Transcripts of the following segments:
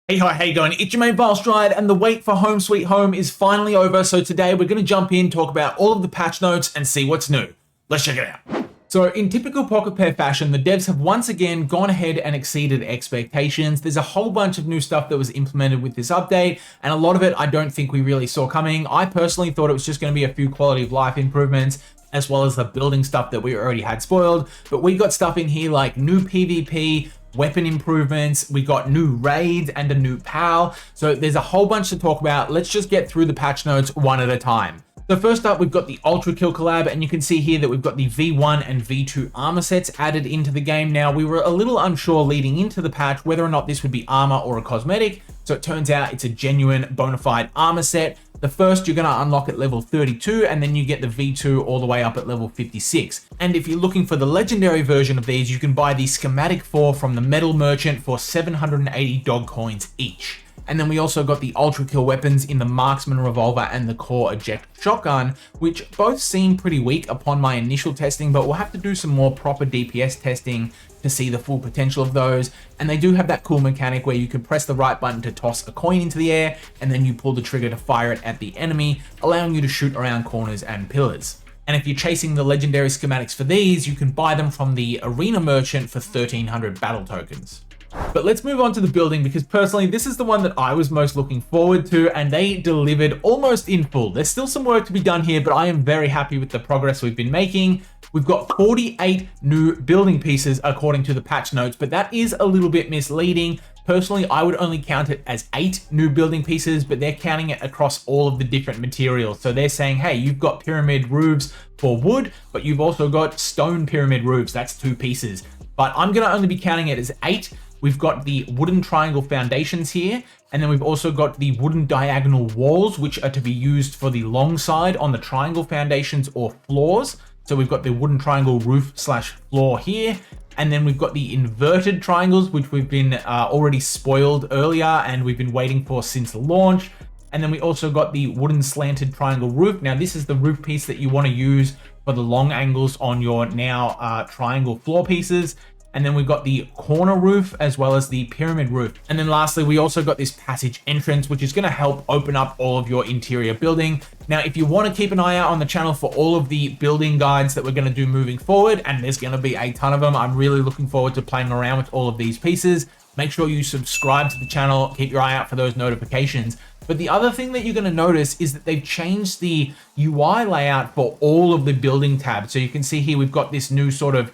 Hey, hi, how you going? It's your main Stride, and the wait for Home Sweet Home is finally over. So today we're going to jump in, talk about all of the patch notes, and see what's new. Let's check it out. So in typical Pocket Pair fashion, the devs have once again gone ahead and exceeded expectations. There's a whole bunch of new stuff that was implemented with this update, and a lot of it I don't think we really saw coming. I personally thought it was just going to be a few quality of life improvements, as well as the building stuff that we already had spoiled. But we got stuff in here like new PvP, weapon improvements, we got new raids and a new PAL. So there's a whole bunch to talk about. Let's just get through the patch notes one at a time. So first up, we've got the Ultrakill Collab, and you can see here that we've got the V1 and V2 armor sets added into the game. Now, we were a little unsure leading into the patch whether or not this would be armor or a cosmetic. So it turns out it's a genuine bona fide armor set. The first you're going to unlock at level 32, and then you get the V2 all the way up at level 56. And if you're looking for the legendary version of these, you can buy the schematic 4 from the metal merchant for 780 dog coins each. And then we also got the Ultrakill weapons in the marksman revolver and the core eject shotgun, which both seem pretty weak upon my initial testing, but we'll have to do some more proper DPS testing to see the full potential of those. And they do have that cool mechanic where you can press the right button to toss a coin into the air, and then you pull the trigger to fire it at the enemy, allowing you to shoot around corners and pillars. And if you're chasing the legendary schematics for these, you can buy them from the arena merchant for 1300 battle tokens. But let's move on to the building, because personally, this is the one that I was most looking forward to, and they delivered almost in full. There's still some work to be done here, but I am very happy with the progress we've been making. We've got 48 new building pieces according to the patch notes, but that is a little bit misleading. Personally, I would only count it as 8 new building pieces, but they're counting it across all of the different materials. So they're saying, hey, you've got pyramid roofs for wood, but you've also got stone pyramid roofs. That's 2 pieces. But I'm going to only be counting it as 8. We've got the wooden triangle foundations here, and then we've also got the wooden diagonal walls, which are to be used for the long side on the triangle foundations or floors. So we've got the wooden triangle roof slash floor here, and then we've got the inverted triangles, which we've been already spoiled earlier, and we've been waiting for since launch. And then we also got the wooden slanted triangle roof. Now this is the roof piece that you want to use for the long angles on your now triangle floor pieces. And then we've got the corner roof as well as the pyramid roof. And then lastly, we also got this passage entrance, which is going to help open up all of your interior building. Now, if you want to keep an eye out on the channel for all of the building guides that we're going to do moving forward, and there's going to be a ton of them, I'm really looking forward to playing around with all of these pieces. Make sure you subscribe to the channel, keep your eye out for those notifications. But the other thing that you're going to notice is that they've changed the UI layout for all of the building tabs. So you can see here, we've got this new sort of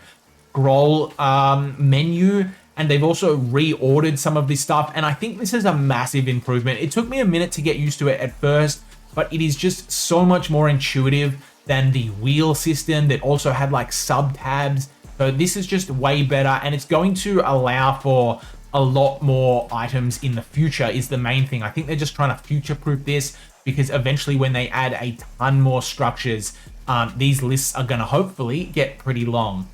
scroll menu, and they've also reordered some of this stuff, and I think this is a massive improvement. It took me a minute to get used to it at first, but it is just so much more intuitive than the wheel system that also had like sub tabs. So this is just way better, and it's going to allow for a lot more items in the future is the main thing. I think they're just trying to future-proof this, because eventually when they add a ton more structures, these lists are going to hopefully get pretty long.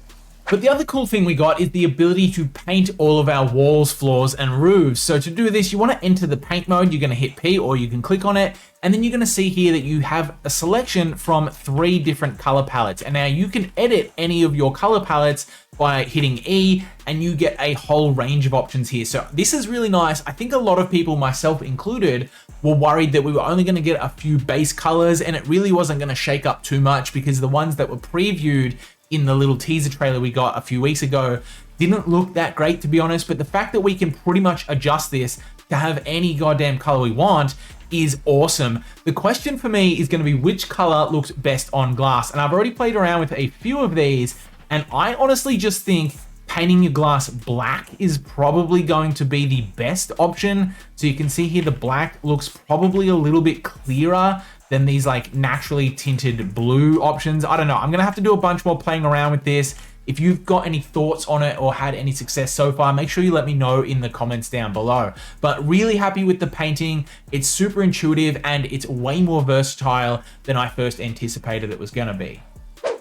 But the other cool thing we got is the ability to paint all of our walls, floors, and roofs. So to do this, you want to enter the paint mode. You're going to hit P, or you can click on it, and then you're going to see here that you have a selection from 3 different color palettes. And now you can edit any of your color palettes by hitting E, and you get a whole range of options here. So this is really nice. I think a lot of people, myself included, were worried that we were only going to get a few base colors, and it really wasn't going to shake up too much, because the ones that were previewed in the little teaser trailer we got a few weeks ago didn't look that great, to be honest. But the fact that we can pretty much adjust this to have any goddamn color we want is awesome. The question for me is going to be which color looks best on glass, and I've already played around with a few of these, and I honestly just think painting your glass black is probably going to be the best option. So you can see here the black looks probably a little bit clearer than these like naturally tinted blue options. I don't know. I'm gonna have to do a bunch more playing around with this. If you've got any thoughts on it or had any success so far, make sure you let me know in the comments down below. But really happy with the painting. It's super intuitive, and it's way more versatile than I first anticipated it was gonna be.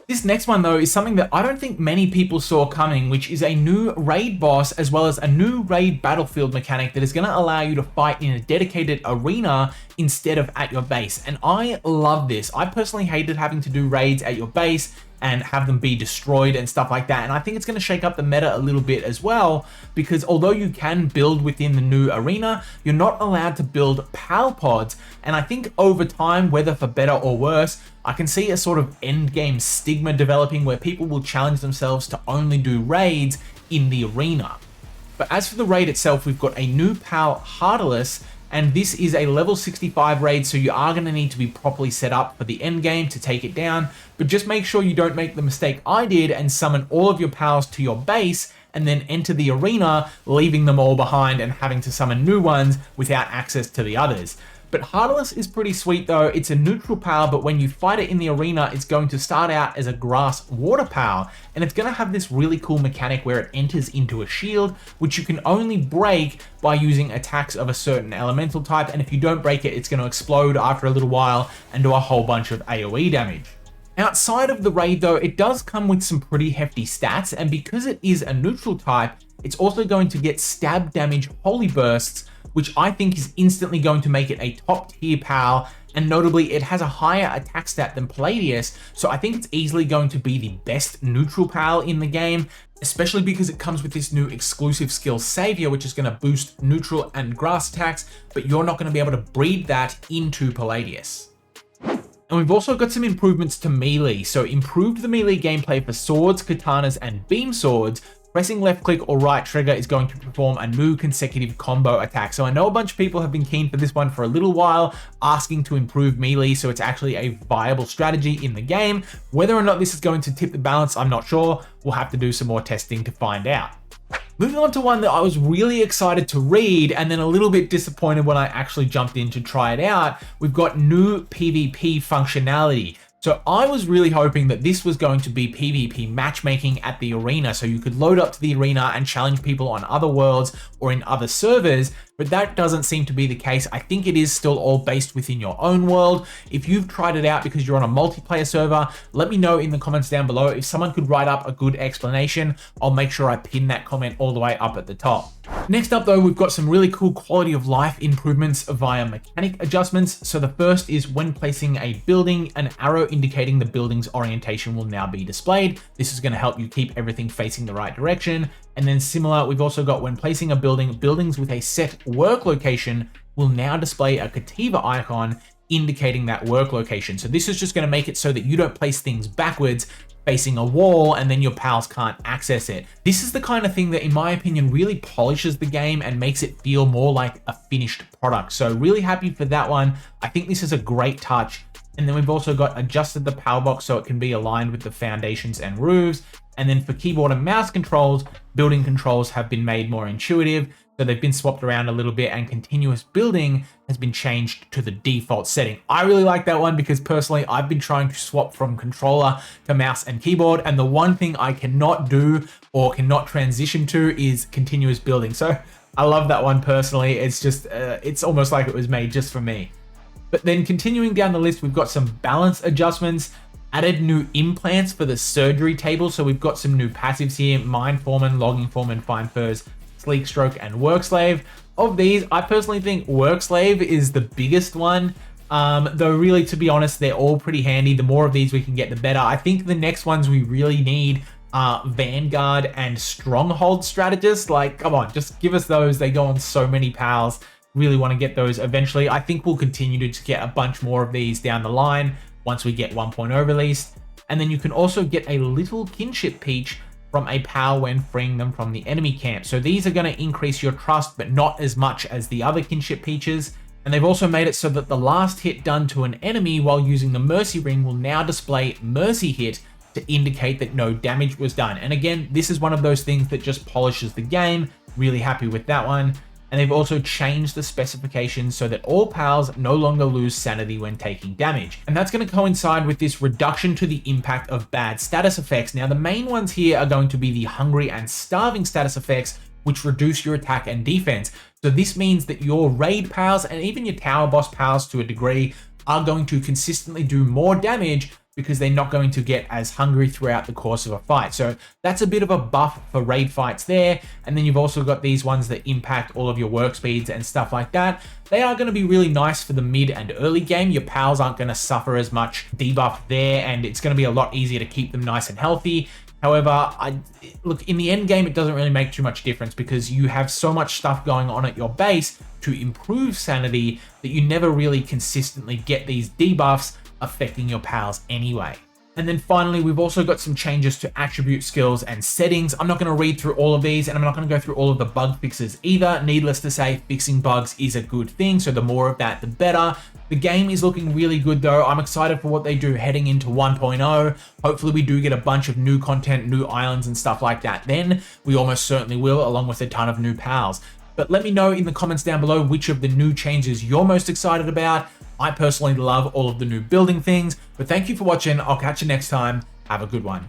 This next one though is something that I don't think many people saw coming, which is a new raid boss as well as a new raid battlefield mechanic that is going to allow you to fight in a dedicated arena instead of at your base. And I love this. I personally hated having to do raids at your base. and have them be destroyed and stuff like that. And I think it's going to shake up the meta a little bit as well, because although you can build within the new arena, you're not allowed to build PAL pods. And I think over time, whether for better or worse, I can see a sort of end game stigma developing where people will challenge themselves to only do raids in the arena. But as for the raid itself, we've got a new PAL Hartalis, and this is a level 65 raid, so you are going to need to be properly set up for the end game to take it down. But just make sure you don't make the mistake I did and summon all of your pals to your base and then enter the arena, leaving them all behind and having to summon new ones without access to the others. But Hartalis is pretty sweet though. It's a neutral PAL, but when you fight it in the arena, it's going to start out as a grass water PAL, and it's going to have this really cool mechanic where it enters into a shield, which you can only break by using attacks of a certain elemental type, and if you don't break it, it's going to explode after a little while and do a whole bunch of AoE damage. Outside of the raid though, it does come with some pretty hefty stats, and because it is a neutral type, it's also going to get stab damage holy bursts, which I think is instantly going to make it a top tier PAL, and notably it has a higher attack stat than Palladius, so I think it's easily going to be the best neutral PAL in the game, especially because it comes with this new exclusive skill Savior, which is going to boost neutral and grass attacks, but you're not going to be able to breed that into Palladius. And we've also got some improvements to melee, so improved the melee gameplay for swords, katanas, and beam swords. Pressing left click or right trigger is going to perform a new consecutive combo attack. So I know a bunch of people have been keen for this one for a little while, asking to improve melee, so it's actually a viable strategy in the game. Whether or not this is going to tip the balance, I'm not sure. We'll have to do some more testing to find out. Moving on to one that I was really excited to read and then a little bit disappointed when I actually jumped in to try it out, we've got new PvP functionality. So I was really hoping that this was going to be PvP matchmaking at the arena, so you could load up to the arena and challenge people on other worlds or in other servers, but that doesn't seem to be the case. I think it is still all based within your own world. If you've tried it out because you're on a multiplayer server, let me know in the comments down below. If someone could write up a good explanation, I'll make sure I pin that comment all the way up at the top. Next up though, we've got some really cool quality of life improvements via mechanic adjustments. So the first is when placing a building, an arrow indicating the building's orientation will now be displayed. This is going to help you keep everything facing the right direction. And then similar, we've also got when placing a building, buildings with a set work location will now display a Kativa icon indicating that work location. So this is just going to make it so that you don't place things backwards facing a wall and then your pals can't access it. This is the kind of thing that, in my opinion, really polishes the game and makes it feel more like a finished product. So really happy for that one. I think this is a great touch. And then we've also got adjusted the power box so it can be aligned with the foundations and roofs. And then for keyboard and mouse controls, building controls have been made more intuitive. So they've been swapped around a little bit and continuous building has been changed to the default setting. I really like that one because personally, I've been trying to swap from controller to mouse and keyboard. And the one thing I cannot do or cannot transition to is continuous building. So I love that one personally. It's just, it's almost like it was made just for me. But then continuing down the list, we've got some balance adjustments, added new implants for the surgery table. So we've got some new passives here, Mind Foreman, Logging Foreman, Fine Furs, Sleek Stroke, and Work Slave. Of these, I personally think Work Slave is the biggest one. Though really, to be honest, they're all pretty handy. The more of these we can get, the better. I think the next ones we really need are Vanguard and Stronghold Strategist. Like, come on, just give us those. They go on so many pals. Really want to get those eventually. I think we'll continue to get a bunch more of these down the line once we get 1.0 released. And then you can also get a little kinship peach from a pal when freeing them from the enemy camp. So these are going to increase your trust, but not as much as the other kinship peaches. And they've also made it so that the last hit done to an enemy while using the Mercy Ring will now display Mercy Hit to indicate that no damage was done. And again, this is one of those things that just polishes the game. Really happy with that one. And they've also changed the specifications so that all pals no longer lose sanity when taking damage. And that's going to coincide with this reduction to the impact of bad status effects. Now, the main ones here are going to be the hungry and starving status effects, which reduce your attack and defense. So this means that your raid pals and even your tower boss pals to a degree are going to consistently do more damage because they're not going to get as hungry throughout the course of a fight. So that's a bit of a buff for raid fights there. And then you've also got these ones that impact all of your work speeds and stuff like that. They are going to be really nice for the mid and early game. Your pals aren't going to suffer as much debuff there, and it's going to be a lot easier to keep them nice and healthy. However, look, in the end game, it doesn't really make too much difference because you have so much stuff going on at your base to improve sanity that you never really consistently get these debuffs affecting your pals anyway. And then finally, we've also got some changes to attribute skills and settings. I'm not going to read through all of these, and I'm not going to go through all of the bug fixes either. Needless to say, fixing bugs is a good thing, so the more of that, the better. The game is looking really good though. I'm excited for what they do heading into 1.0. Hopefully we do get a bunch of new content, new islands and stuff like that. Then we almost certainly will, along with a ton of new pals. But let me know in the comments down below which of the new changes you're most excited about. I personally love all of the new building things, but thank you for watching. I'll catch you next time. Have a good one.